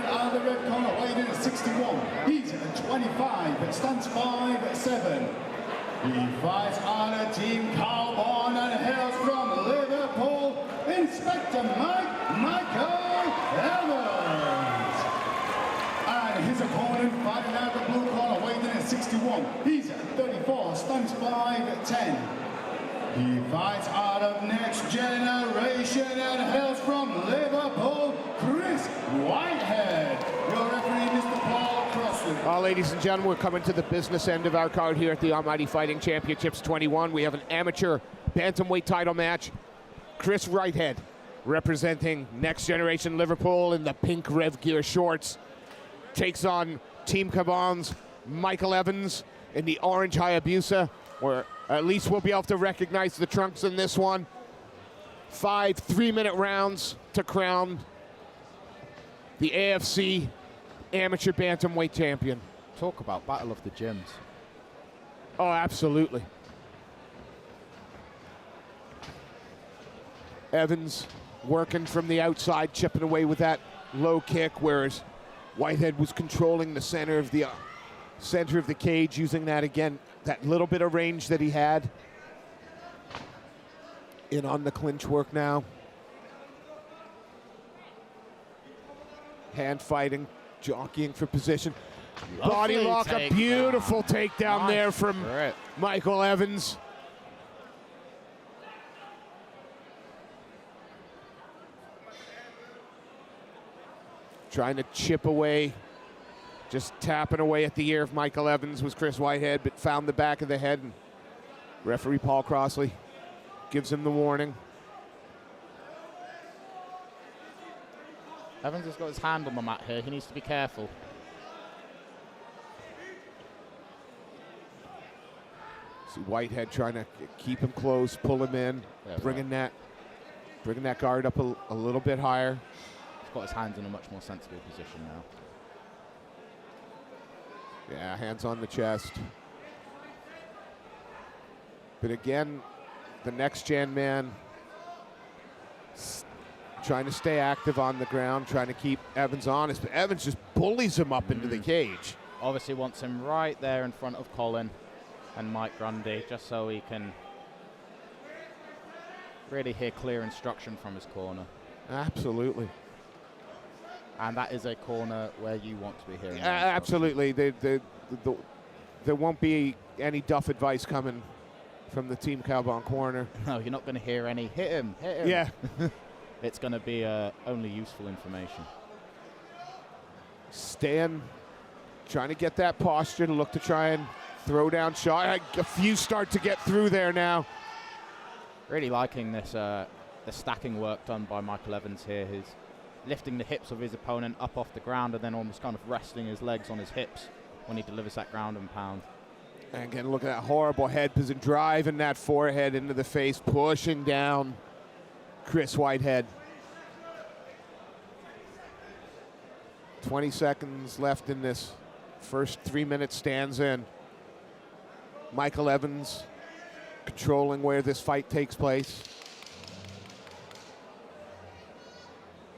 out of the red corner, weighed in at 61. He's at 25, but stands 5'7". He fights out of Team Carbon and hails from Liverpool, Inspector Michael Evans. And his opponent fighting out of the blue corner, weighed in at 61. He's at 34, stands 5'10". He fights out of Next Generation and hails from Liverpool, Chris Whitehead. Your referee, Mr. Paul Crossley. Well, ladies and gentlemen, we're coming to the business end of our card here at the Almighty Fighting Championships 21. We have an amateur bantamweight title match. Chris Whitehead, representing Next Generation Liverpool in the pink Rev Gear shorts, takes on Team Cabon's Michael Evans in the orange Hayabusa, where at least we'll be able to recognize the trunks in this one. 5 3-minute rounds to crown the AFC Amateur Bantamweight Champion. Talk about battle of the gyms. Oh, absolutely. Evans working from the outside, chipping away with that low kick, whereas Whitehead was controlling the center of the cage, using that again, that little bit of range that he had. In on the clinch work now. Hand fighting, jockeying for position. Body lock, a beautiful takedown there from Michael Evans. Trying to chip away, just tapping away at the ear of Michael Evans was Chris Whitehead, but found the back of the head. And referee Paul Crossley gives him the warning. Evans has got his hand on the mat here. He needs to be careful. See Whitehead trying to keep him close, pull him in, bringing that guard up a little bit higher. He's got his hands in a much more sensible position now. Yeah, hands on the chest. But again, the next gen man trying to stay active on the ground, trying to keep Evans honest, but Evans just bullies him up into the cage. Obviously wants him right there in front of Colin and Mike Grundy, just so he can really hear clear instruction from his corner. Absolutely. And that is a corner where you want to be hearing. Absolutely. There won't be any duff advice coming from the Team Carbon corner. No, you're not going to hear any, hit him. Yeah. It's going to be only useful information. Stan trying to get that posture to look to try and throw down shot. A few start to get through there now. Really liking this, the stacking work done by Michael Evans here. He's lifting the hips of his opponent up off the ground and then almost kind of resting his legs on his hips when he delivers that ground and pound. And again, look at that horrible head position, driving that forehead into the face, pushing down Chris Whitehead. 20 seconds left in this first 3-minute stanza. Michael Evans controlling where this fight takes place.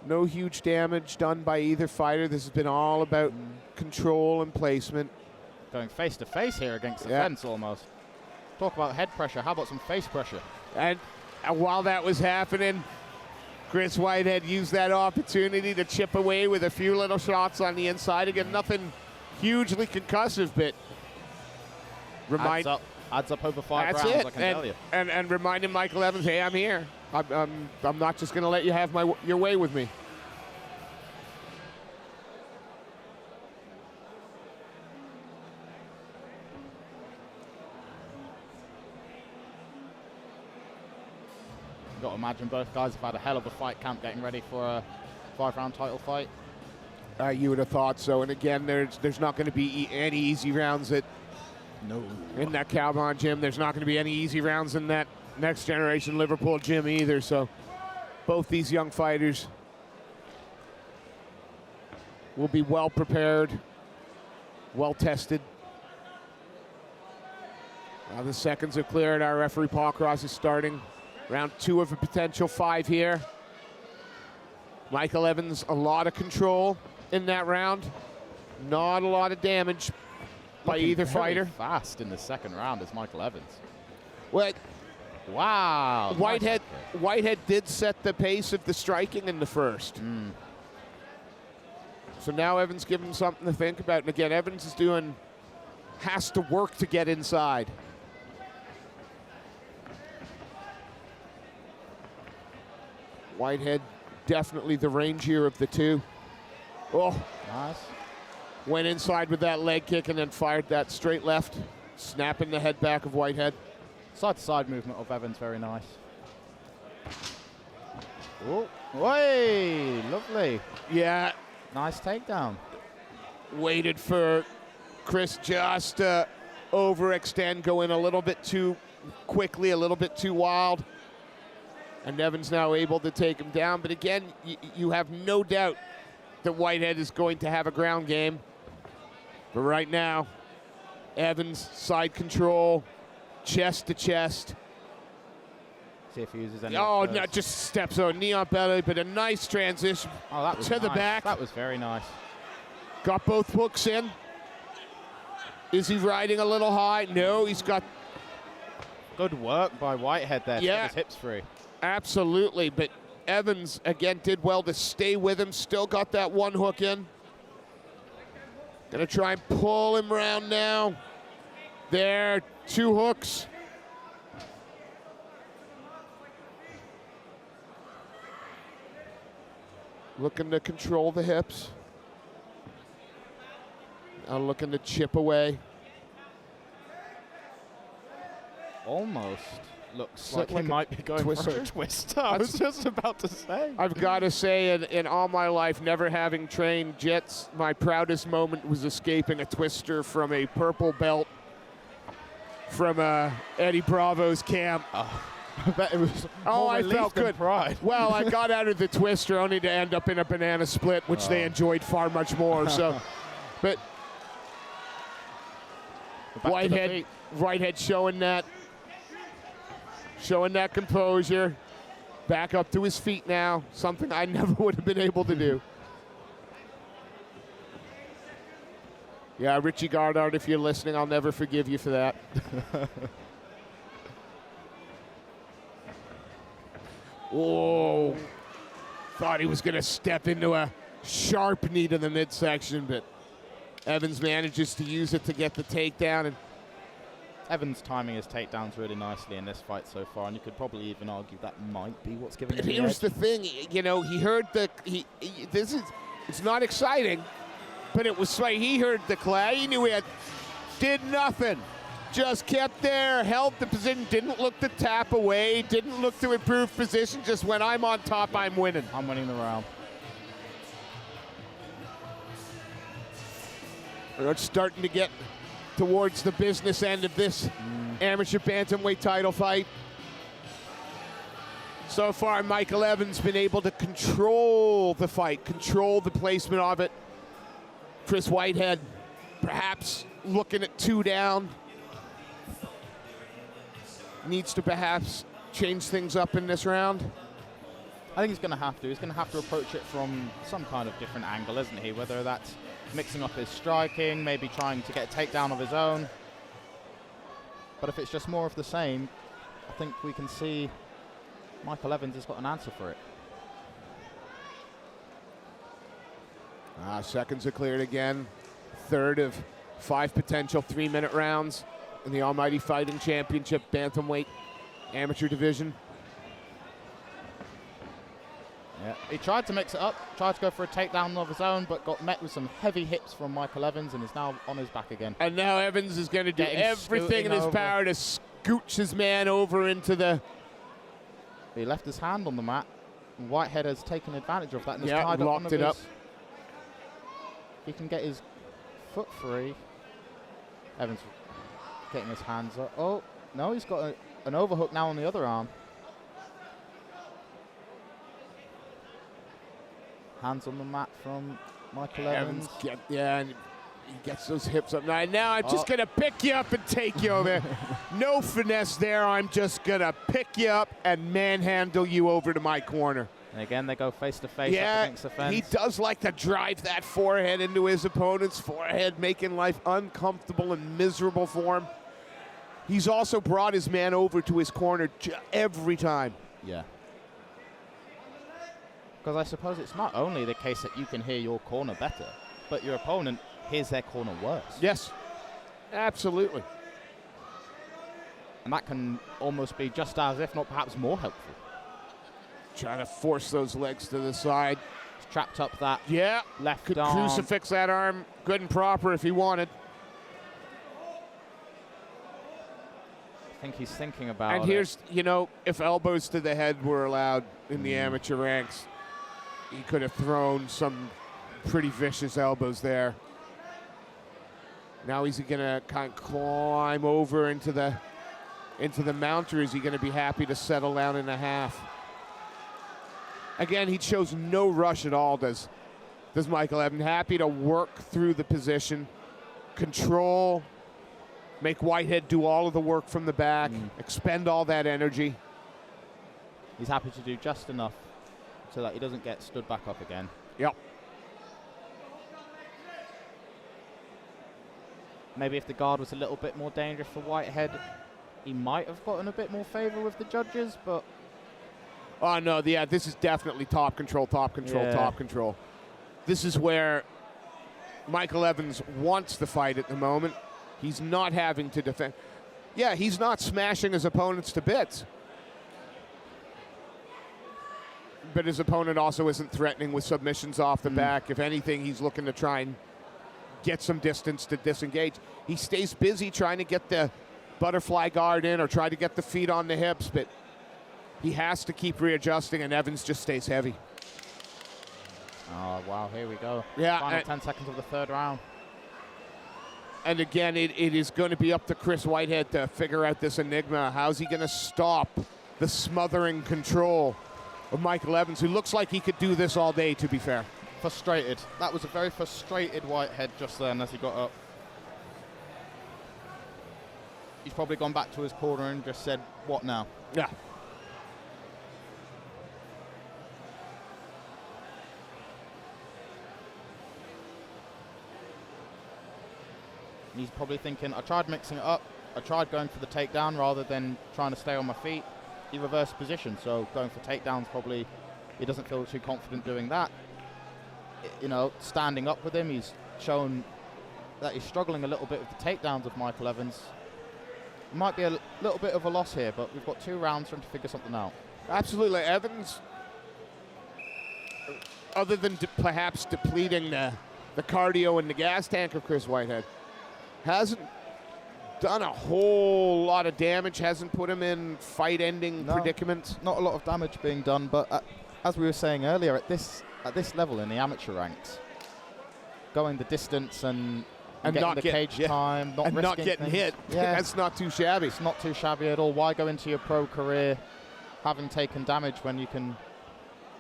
No huge damage done by either fighter. This has been all about control and placement. Going face to face here against the fence almost. Talk about head pressure. How about some face pressure? And while that was happening, Chris Whitehead used that opportunity to chip away with a few little shots on the inside. Again, nothing hugely concussive, but adds up over 5 rounds, I can tell you. And reminding Michael Evans, hey, I'm here. I'm not just going to let you have your way with me. You've got to imagine both guys have had a hell of a fight camp getting ready for a 5-round title fight. You would have thought so. And again, there's not going to be any easy rounds in that Carbon gym. There's not going to be any easy rounds in that Next Generation Liverpool gym either. So both these young fighters will be well prepared, well tested. The seconds have cleared. Our referee Paul Cross is starting round 2 of a potential 5 here. Michael Evans, a lot of control. in that round. Not a lot of damage by Looking either very fighter. fast in the second round is Michael Evans. Well, Wow. Whitehead, Nice kick. Whitehead did set the pace of the striking in the first. So now Evans giving him something to think about. And again, Evans has to work to get inside. Whitehead definitely the rangier of the two. Oh, Nice. went inside with that leg kick and then fired that straight left, snapping the head back of Whitehead. Side-to-side movement of Evans, very nice. Oh, way, lovely. Yeah, Nice takedown. waited for Chris just to overextend, go in a little bit too quickly, a little bit too wild. And Evans now able to take him down. But again, you have no doubt that Whitehead is going to have a ground game. But right now, Evans, side control, chest to chest. See if he uses any. Oh, of those. no, just steps on knee on belly, but a nice transition Oh, that was to the nice. back. That was very nice. Got both hooks in. Is he riding a little high? No, he's got Good work by Whitehead there to Yeah. get his hips free. absolutely, but Evans again did well to stay with him. Still got that one hook in. Gonna try and pull him around now. There, two hooks. Looking to control the hips. Now looking to chip away. Almost looks So like like he a might be going for twister? a twister. I was just about to say. I've got to say, in all my life, never having trained jits, my proudest moment was escaping a twister from a purple belt from Eddie Bravo's camp. I bet it was Oh, more I relief felt than good. pride. Well, I got out of the twister only to end up in a banana split, which they enjoyed far much more. So, but Back to the Whitehead, feet. Whitehead showing that composure. Back up to his feet now, something I never would have been able to do. Yeah, Richie Gardard, if you're listening, I'll never forgive you for that. Whoa. Thought he was going to step into a sharp knee to the midsection, but Evans manages to use it to get the takedown. And Evans timing his takedowns really nicely in this fight so far, and you could probably even argue that might be what's giving him the here's edge. the thing, you know, he heard it's not exciting, but it was like he heard the clap. He knew did nothing. Just kept there, held the position, didn't look to tap away, didn't look to improve position, just when I'm on top, I'm winning. I'm winning the round. We're starting to get towards the business end of this amateur bantamweight title fight. So far, Michael Evans been able to control the fight, control the placement of it. Chris Whitehead perhaps looking at 2 down. Needs to perhaps change things up in this round. I think he's going to have to. He's going to have to approach it from some kind of different angle, isn't he? Whether that's mixing up his striking, maybe trying to get a takedown of his own. But if it's just more of the same, I think we can see Michael Evans has got an answer for it. Seconds are cleared again. Third of 5 potential 3-minute rounds in the Almighty Fighting Championship Bantamweight Amateur Division. Yeah, he tried to mix it up, tried to go for a takedown of his own, but got met with some heavy hits from Michael Evans and is now on his back again. And now Evans is going to do Getting everything in his scooting power to scooch his man over into the... He left his hand on the mat, and Whitehead has taken advantage of that and has Yeah, tied up one locked of it up. his... He can get his foot free. Evans getting his hands up. Oh, no, he's got an overhook now on the other arm. Hands on the mat from Michael Evans. And he gets those hips up. Now I'm just going to pick you up and take you over. No finesse there. I'm just going to pick you up and manhandle you over to my corner. And again, they go face to face up against the fence. He does like to drive that forehead into his opponent's forehead, making life uncomfortable and miserable for him. He's also brought his man over to his corner every time. Yeah. Because I suppose it's not only the case that you can hear your corner better, but your opponent hears their corner worse. Yes, absolutely. And that can almost be just as, if not perhaps more helpful. Trying to force those legs to the side. He's trapped up that left could arm. Crucifix that arm good and proper if he wanted. I think he's thinking about and here's, you know, if elbows to the head were allowed in the amateur ranks, he could have thrown some pretty vicious elbows there. Now he's going to kind of climb over into the mount, or is he going to be happy to settle down in a half? Again, he shows no rush at all, does Michael Evans. Happy to work through the position, control, make Whitehead do all of the work from the back, expend all that energy. He's happy to do just enough so that he doesn't get stood back up again. Yep. Maybe if the guard was a little bit more dangerous for Whitehead, he might have gotten a bit more favor with the judges, but... Oh, no, yeah, this is definitely top control, top control. This is where Michael Evans wants the fight at the moment. He's not having to defend. Yeah, he's not smashing his opponents to bits. But his opponent also isn't threatening with submissions off the back. If anything, he's looking to try and get some distance to disengage. He stays busy trying to get the butterfly guard in or try to get the feet on the hips, but he has to keep readjusting, and Evans just stays heavy. Oh, wow, here we go. Yeah, Final 10 seconds of the third round. And again, it is going to be up to Chris Whitehead to figure out this enigma. How's he going to stop the smothering control of Michael Evans, who looks like he could do this all day, to be fair. Frustrated. That was a very frustrated Whitehead just then as he got up. He's probably gone back to his corner and just said, what now? Yeah. He's probably thinking, I tried mixing it up. I tried going for the takedown rather than trying to stay on my feet. He reversed position, so going for takedowns probably, he doesn't feel too confident doing that. You know, standing up with him, he's shown that he's struggling a little bit with the takedowns of Michael Evans. It might be a little bit of a loss here, but we've got 2 rounds for him to figure something out. Absolutely. Evans, other than perhaps depleting the cardio and the gas tank of Chris Whitehead, hasn't done a whole lot of damage, hasn't put him in fight-ending predicaments. Not a lot of damage being done, but as we were saying earlier, at this level in the amateur ranks, going the distance and getting not the cage time, not and risking not getting things. hit. Yeah, That's not too shabby. it's not too shabby at all. Why go into your pro career having taken damage when you can?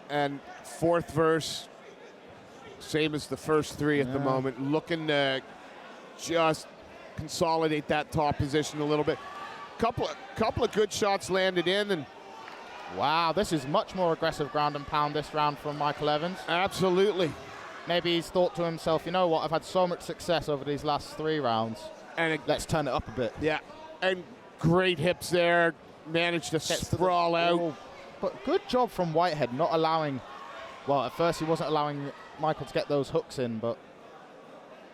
And fourth verse, same as the first 3 at the moment, looking to just consolidate that top position a little bit. Couple of good shots landed in, and wow, this is much more aggressive ground and pound this round from Michael Evans. absolutely. Maybe he's thought to himself, you know what, I've had so much success over these last 3 rounds. And Let's turn it up a bit. yeah, and great hips there. Managed to sprawl out. Oh, but good job from Whitehead not allowing, well, at first he wasn't allowing Michael to get those hooks in, but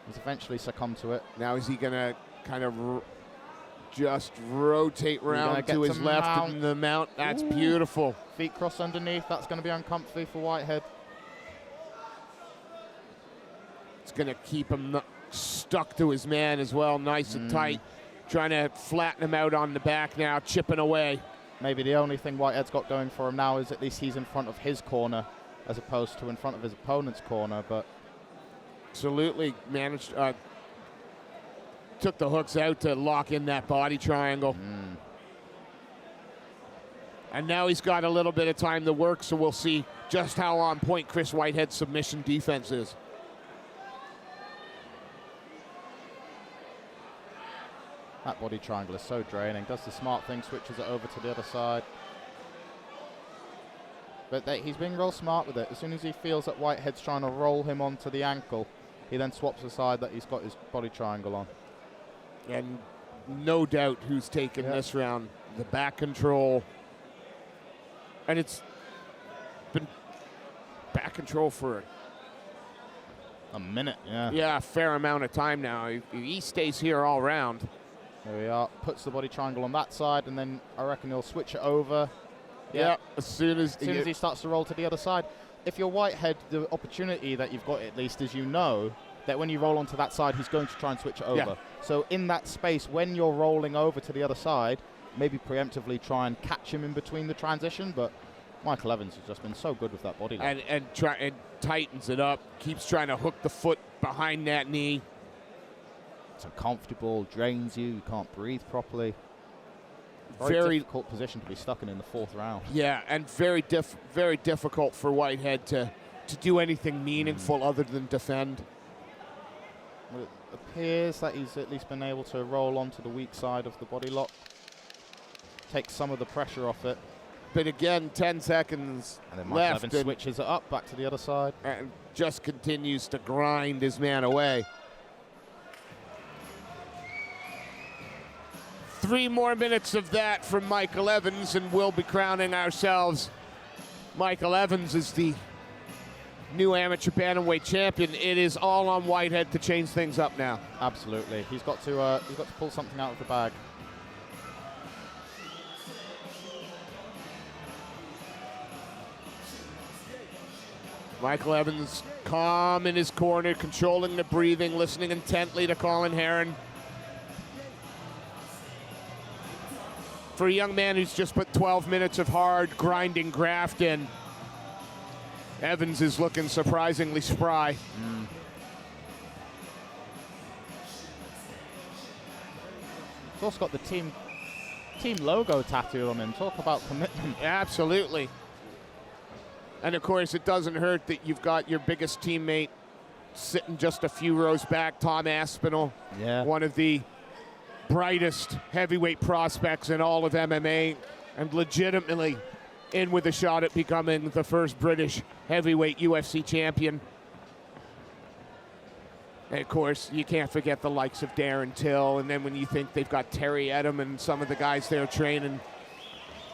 he's eventually succumbed to it. Now is he going to kind of just rotate round to his left in the mount? That's beautiful. Feet crossed underneath, that's going to be uncomfy for Whitehead. It's going to keep him stuck to his man as well, nice and tight. Trying to flatten him out on the back now, chipping away. Maybe the only thing Whitehead's got going for him now is at least he's in front of his corner as opposed to in front of his opponent's corner, but absolutely managed, took the hooks out to lock in that body triangle. And now he's got a little bit of time to work, so we'll see just how on point Chris Whitehead's submission defense is. that body triangle is so draining. Does the smart thing, switches it over to the other side. But he's being real smart with it. As soon as he feels that Whitehead's trying to roll him onto the ankle, he then swaps aside that he's got his body triangle on. And no doubt who's taken this round. The back control. And it's been back control for a minute, yeah. Yeah, a fair amount of time now. He stays here all round. There we are. Puts the body triangle on that side, and then I reckon he'll switch it over. Yeah, as soon as he starts to roll to the other side. If you're Whitehead, the opportunity that you've got at least is you know that when you roll onto that side, he's going to try and switch it over. Yeah. So in that space, when you're rolling over to the other side, maybe preemptively try and catch him in between the transition. But Michael Evans has just been so good with that body. And tightens it up, keeps trying to hook the foot behind that knee. It's uncomfortable, drains you, you can't breathe properly. Very difficult position to be stuck in the 4th round. Yeah, and very difficult for Whitehead to do anything meaningful other than defend. Well, it appears that he's at least been able to roll onto the weak side of the body lock. Take some of the pressure off it. But again, 10 seconds and then Michael left. Evans switches it up back to the other side. And just continues to grind his man away. 3 more minutes of that from Michael Evans, and we'll be crowning ourselves. Michael Evans is the new amateur bantamweight champion. It is all on Whitehead to change things up now. Absolutely. He's got to pull something out of the bag. Michael Evans calm in his corner, controlling the breathing, listening intently to Colin Heron. For a young man who's just put 12 minutes of hard, grinding graft in, Evans is looking surprisingly spry. He's also got the team logo tattooed on him. Talk about commitment. Absolutely. And of course, it doesn't hurt that you've got your biggest teammate sitting just a few rows back, Tom Aspinall, one of the brightest heavyweight prospects in all of MMA, and legitimately in with a shot at becoming the first British heavyweight UFC champion. And of course, you can't forget the likes of Darren Till, and then when you think they've got Terry Edom and some of the guys there training,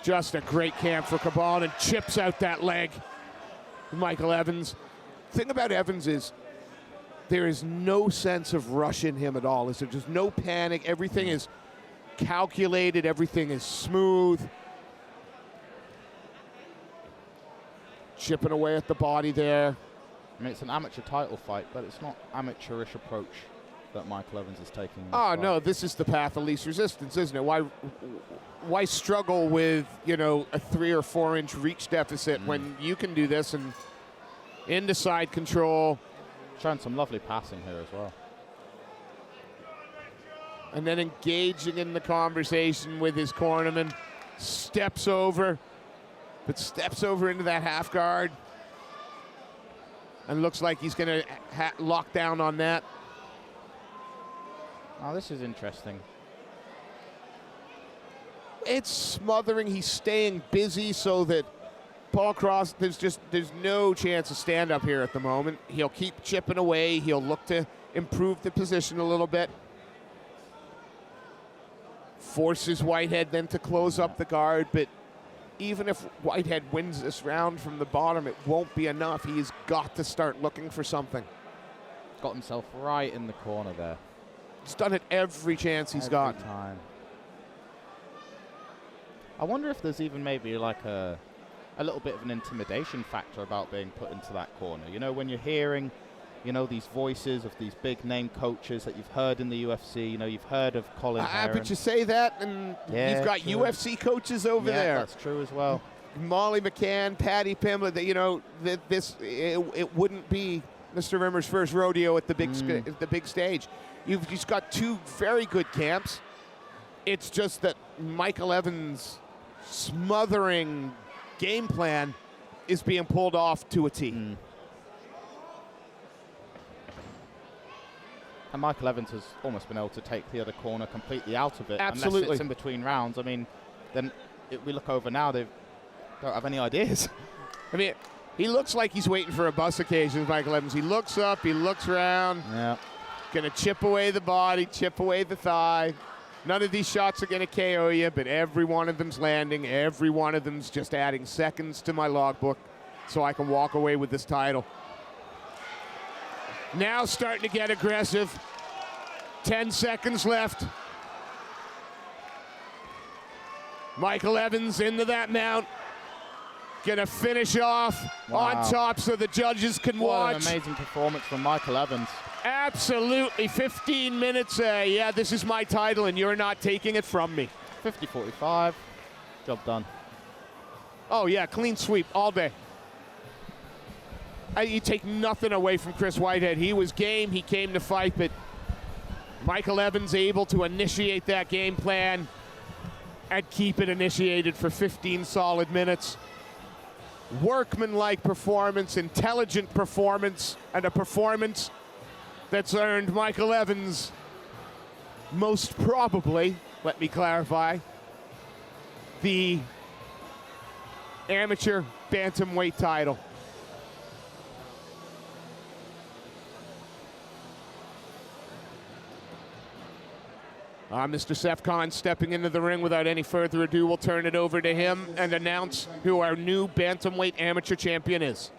just a great camp for Cabal, and chips out that leg. Michael Evans. The thing about Evans is there is no sense of rush in him at all. There's just no panic. Everything is calculated. Everything is smooth. Chipping away at the body there. I mean, it's an amateur title fight, but it's not amateurish approach that Michael Evans is taking. Oh, no, this is the path of least resistance, isn't it? Why struggle with, a 3 or 4 inch reach deficit when you can do this and into side control. Showing some lovely passing here as well. And then engaging in the conversation with his cornerman. Steps over into that half guard. And looks like he's going to lock down on that. Oh, this is interesting. It's smothering. He's staying busy so that Paul Cross, there's no chance of stand up here at the moment. He'll keep chipping away. He'll look to improve the position a little bit. Forces Whitehead then to close up the guard, but even if Whitehead wins this round from the bottom, it won't be enough. He's got to start looking for something. Got himself right in the corner there. He's done it every chance he's got. Every time. I wonder if there's even maybe like a little bit of an intimidation factor about being put into that corner. When you're hearing, these voices of these big name coaches that you've heard in the UFC. You've heard of Colin Heron. But you say that, and you've got true. UFC coaches over there. Yeah, that's true as well. Molly McCann, Patty Pimblett. It wouldn't be Mr. Rimmer's first rodeo at the big stage. You've just got 2 very good camps. It's just that Michael Evans' smothering game plan is being pulled off to a T. And Michael Evans has almost been able to take the other corner completely out of it. Absolutely. Unless it's in between rounds. I mean, then we look over now, they don't have any ideas. I mean, he looks like he's waiting for a bus occasion, Michael Evans. He looks up, he looks around. Yeah. Gonna chip away the body, chip away the thigh. None of these shots are gonna KO you, but every one of them's landing. Every one of them's just adding seconds to my logbook so I can walk away with this title. Now starting to get aggressive. 10 seconds left. Michael Evans into that mount. Gonna finish off on top so the judges can watch. What an amazing performance from Michael Evans. Absolutely, 15 minutes. Yeah, this is my title and you're not taking it from me. 50-45, job done. Oh yeah, clean sweep all day. You take nothing away from Chris Whitehead. He was game, he came to fight, but Michael Evans able to initiate that game plan and keep it initiated for 15 solid minutes. Workmanlike performance, intelligent performance, and a performance that's earned Michael Evans most probably, let me clarify, the amateur bantamweight title. Mr. Sefcon stepping into the ring without any further ado. We'll turn it over to him and announce who our new bantamweight amateur champion is.